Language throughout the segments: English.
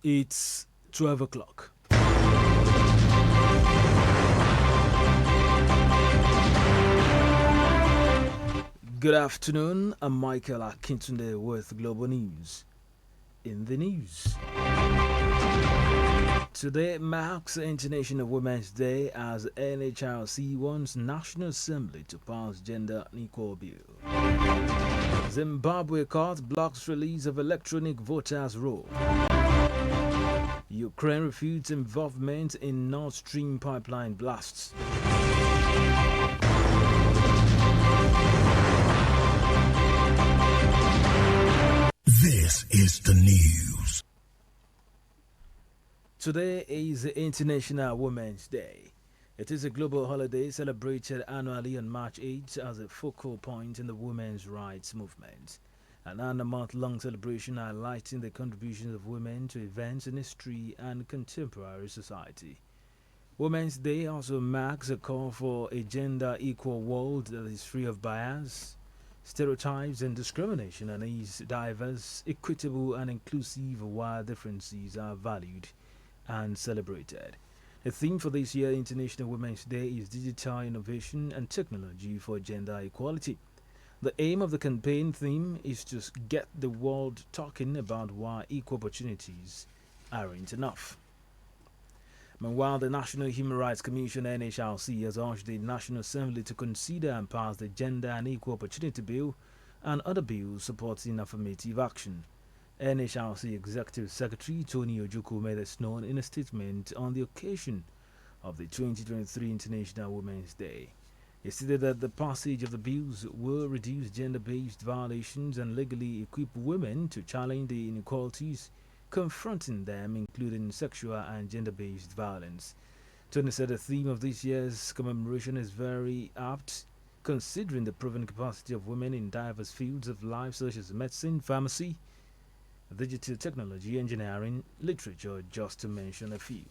It's 12 o'clock. Good afternoon. I'm Michael Akintunde with Global News. In the news, today marks International Women's Day as NHRC wants National Assembly to pass Gender Equal Bill. Zimbabwe court blocks release of electronic voters' roll. Ukraine refutes involvement in Nord Stream pipeline blasts. This is the news. Today is International Women's Day. It is a global holiday celebrated annually on March 8th as a focal point in the women's rights movement. And a month-long celebration highlighting the contributions of women to events in history and contemporary society. Women's Day also marks a call for a gender-equal world that is free of bias, stereotypes and discrimination, and is diverse, equitable and inclusive while differences are valued and celebrated. The theme for this year's International Women's Day is Digital Innovation and Technology for Gender Equality. The aim of the campaign theme is to get the world talking about why equal opportunities aren't enough. Meanwhile, the National Human Rights Commission (NHRC) has urged the National Assembly to consider and pass the Gender and Equal Opportunity Bill and other bills supporting affirmative action. NHRC Executive Secretary Tony Ojukwu made this known in a statement on the occasion of the 2023 International Women's Day. He stated that the passage of the bills will reduce gender-based violations and legally equip women to challenge the inequalities confronting them, including sexual and gender-based violence. Tony said the theme of this year's commemoration is very apt, considering the proven capacity of women in diverse fields of life such as medicine, pharmacy, digital technology, engineering, literature, just to mention a few.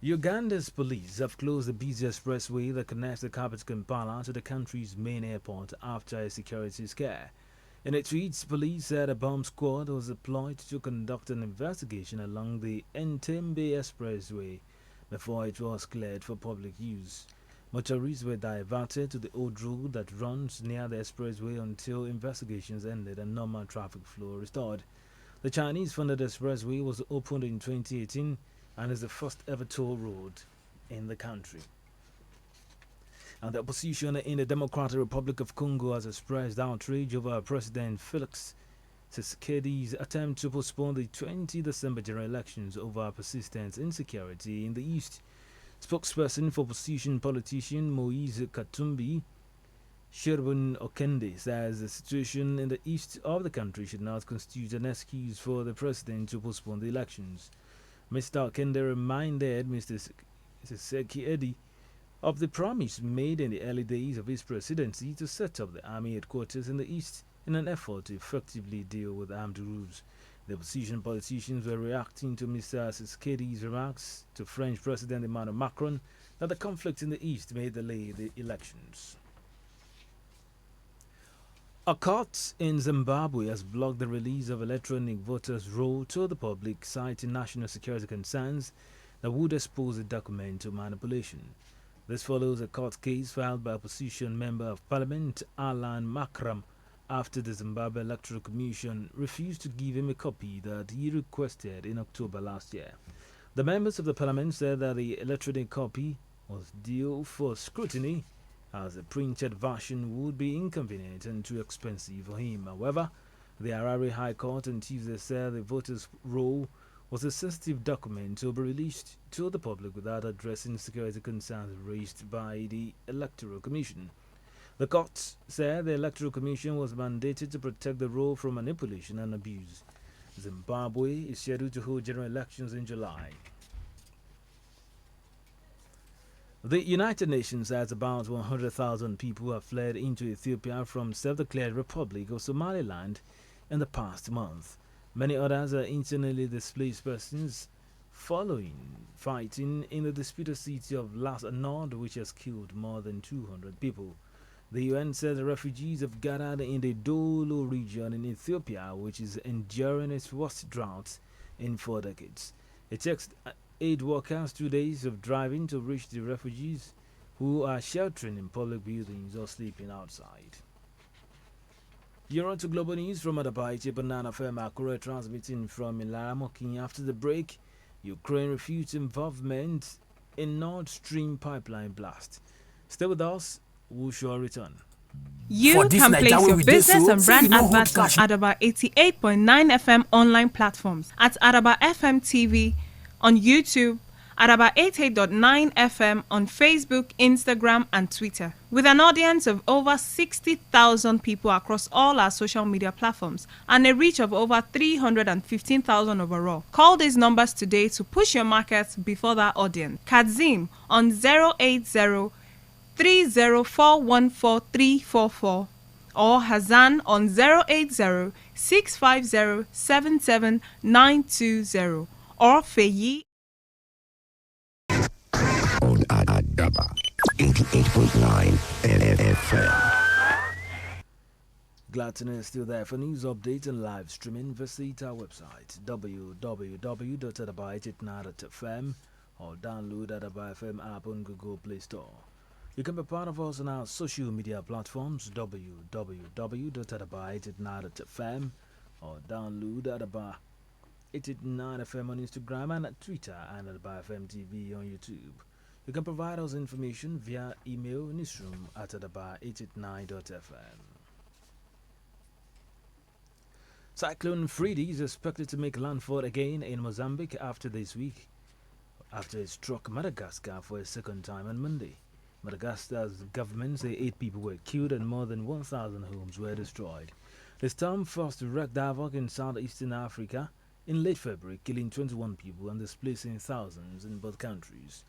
Uganda's police have closed the busy expressway that connects the capital Kampala to the country's main airport after a security scare. In a tweet, police said a bomb squad was deployed to conduct an investigation along the Entebbe Expressway before it was cleared for public use. Motorists were diverted to the old road that runs near the expressway until investigations ended and normal traffic flow restored. The Chinese-funded expressway was opened in 2018 and is the first ever toll road in the country. And the opposition in the Democratic Republic of Congo has expressed outrage over President Felix Tshisekedi's attempt to postpone the 20 December general elections over persistent insecurity in the east. Spokesperson for opposition politician Moise Katumbi Sherbun Okende says the situation in the east of the country should not constitute an excuse for the president to postpone the elections. Mr. Okende reminded Mr. Tshisekedi of the promise made in the early days of his presidency to set up the army headquarters in the east in an effort to effectively deal with armed groups. The opposition politicians were reacting to Mr. Tshisekedi's remarks to French President Emmanuel Macron that the conflict in the east may delay the elections. A court in Zimbabwe has blocked the release of electronic voters' roll to the public, citing national security concerns that would expose the document to manipulation. This follows a court case filed by opposition member of parliament Alan Makram after the Zimbabwe Electoral Commission refused to give him a copy that he requested in October last year. The members of the parliament said that the electronic copy was due for scrutiny as a printed version would be inconvenient and too expensive for him. However, the Harare High Court on Tuesday said the voters' roll was a sensitive document to be released to the public without addressing security concerns raised by the Electoral Commission. The court said the Electoral Commission was mandated to protect the roll from manipulation and abuse. Zimbabwe is scheduled to hold general elections in July. The United Nations says about 100,000 people have fled into Ethiopia from self-declared Republic of Somaliland in the past month. Many others are internally displaced persons following fighting in the disputed city of Las Anod, which has killed more than 200 people. The UN says the refugees have gathered in the Dolo region in Ethiopia, which is enduring its worst drought in 4 decades. It takes aid workers 2 days of driving to reach the refugees who are sheltering in public buildings or sleeping outside. You're on to Global News from Adabai, Banana FM Akure, transmitting from Ilaramokin. After the break, Ukraine refutes involvement in Nord Stream pipeline blast. Stay with us, we shall return. You can place your business and brand adverts on Adaba 88.9 FM online platforms, at Adaba FM TV on YouTube, Adaba 88.9 FM on Facebook, Instagram, and Twitter. With an audience of over 60,000 people across all our social media platforms and a reach of over 315,000 overall. Call these numbers today to push your market before that audience. Kadzim on 080 30414 or Hazan on 080 650 77920 or Feyi On Adaba 88.9 FM. Glad to know you're still there for news updates and live streaming. Visit our website www.adaba889.fm or download Adaba FM app on Google Play Store. You can be part of us on our social media platforms www.adaba889.fm or download Adaba 889FM on Instagram and at Twitter and Adaba FM TV on YouTube. You can provide us information via email newsroom at adaba889.fm. Cyclone Freddy is expected to make landfall again in Mozambique after this week, after it struck Madagascar for a second time on Monday. Madagascar's government say 8 people were killed and more than 1,000 homes were destroyed. The storm first wreaked havoc in southeastern Africa in late February, killing 21 people and displacing thousands in both countries.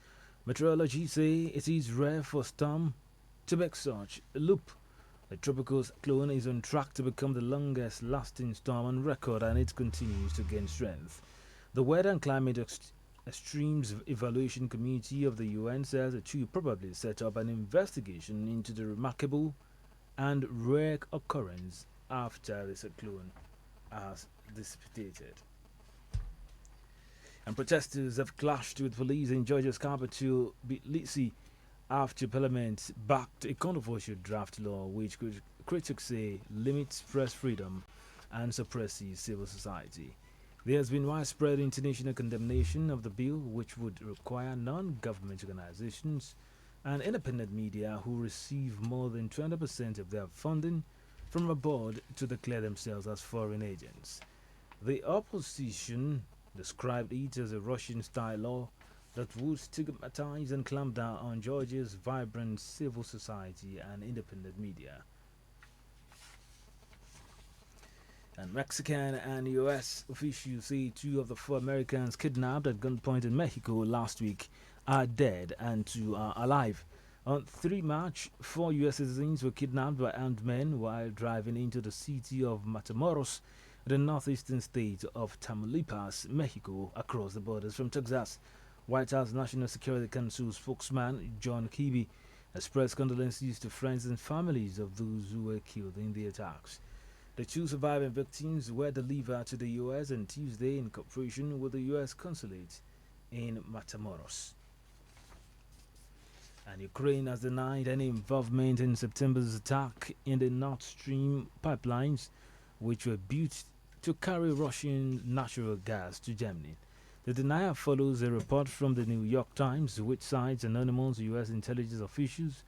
Meteorology say it is rare for storm to make such a loop. The tropical cyclone is on track to become the longest lasting storm on record, and it continues to gain strength. The Weather and Climate Extremes Evaluation Committee of the UN says it should probably set up an investigation into the remarkable and rare occurrence after the cyclone has dissipated. And protesters have clashed with police in Georgia's capital, Tbilisi, after Parliament backed a controversial draft law which critics say limits press freedom and suppresses civil society. There has been widespread international condemnation of the bill, which would require non-government organizations and independent media who receive more than 20% of their funding from abroad to declare themselves as foreign agents. The opposition described it as a Russian-style law that would stigmatize and clamp down on Georgia's vibrant civil society and independent media. And Mexican and U.S. officials say 2 of the 4 Americans kidnapped at gunpoint in Mexico last week are dead and 2 are alive. On 3 March, 4 U.S. citizens were kidnapped by armed men while driving into the city of Matamoros, the northeastern state of Tamaulipas, Mexico, across the borders from Texas. White House National Security Council spokesman John Kirby expressed condolences to friends and families of those who were killed in the attacks. The 2 surviving victims were delivered to the U.S. on Tuesday in cooperation with the U.S. consulate in Matamoros. And Ukraine has denied any involvement in September's attack in the Nord Stream pipelines, which were built to carry Russian natural gas to Germany. The denial follows a report from the New York Times, which cites anonymous U.S. intelligence officials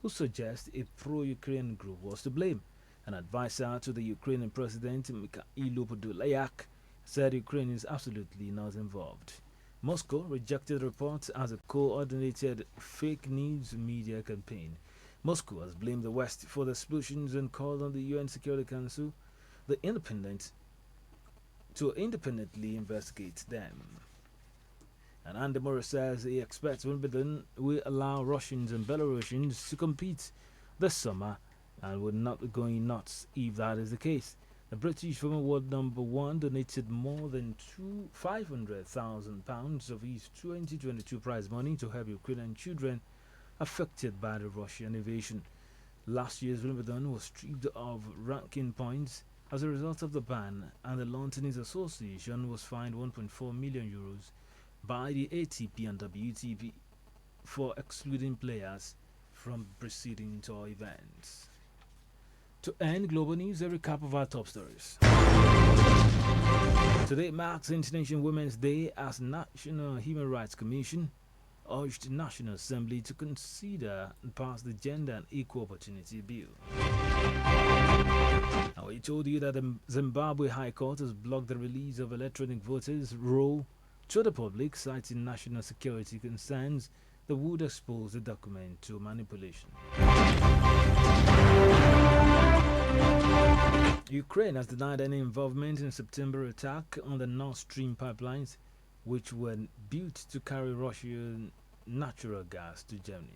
who suggest a pro-Ukraine group was to blame. An advisor to the Ukrainian President Mikhailo Podolyak said Ukraine is absolutely not involved. Moscow rejected the report as a coordinated fake news media campaign. Moscow has blamed the West for the explosions and called on the UN Security Council to independently investigate them. And Andy Murray says he expects Wimbledon will allow Russians and Belarusians to compete this summer and would not be going nuts if that is the case. The British former world number 1 donated more than £500,000 of his 2022 prize money to help Ukrainian children affected by the Russian invasion. Last year's Wimbledon was stripped of ranking points as a result of the ban, and the Lawn Tennis Association was fined 1.4 million euros by the ATP and WTP for excluding players from preceding tour events. To end global news, a recap of our top stories. Today marks International Women's Day as National Human Rights Commission urged the National Assembly to consider and pass the Gender and Equal Opportunity Bill. Now, we told you that the Zimbabwe High Court has blocked the release of electronic voters' roll to the public, citing national security concerns that would expose the document to manipulation. Ukraine has denied any involvement in September attack on the Nord Stream pipelines, which were built to carry Russian natural gas to Germany.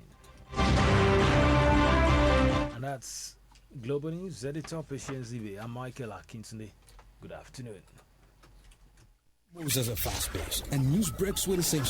And that's Global News. Editor Patience Zibe. I'm Michael Akintunde. Good afternoon. Moves as a fast pace and news breaks with the same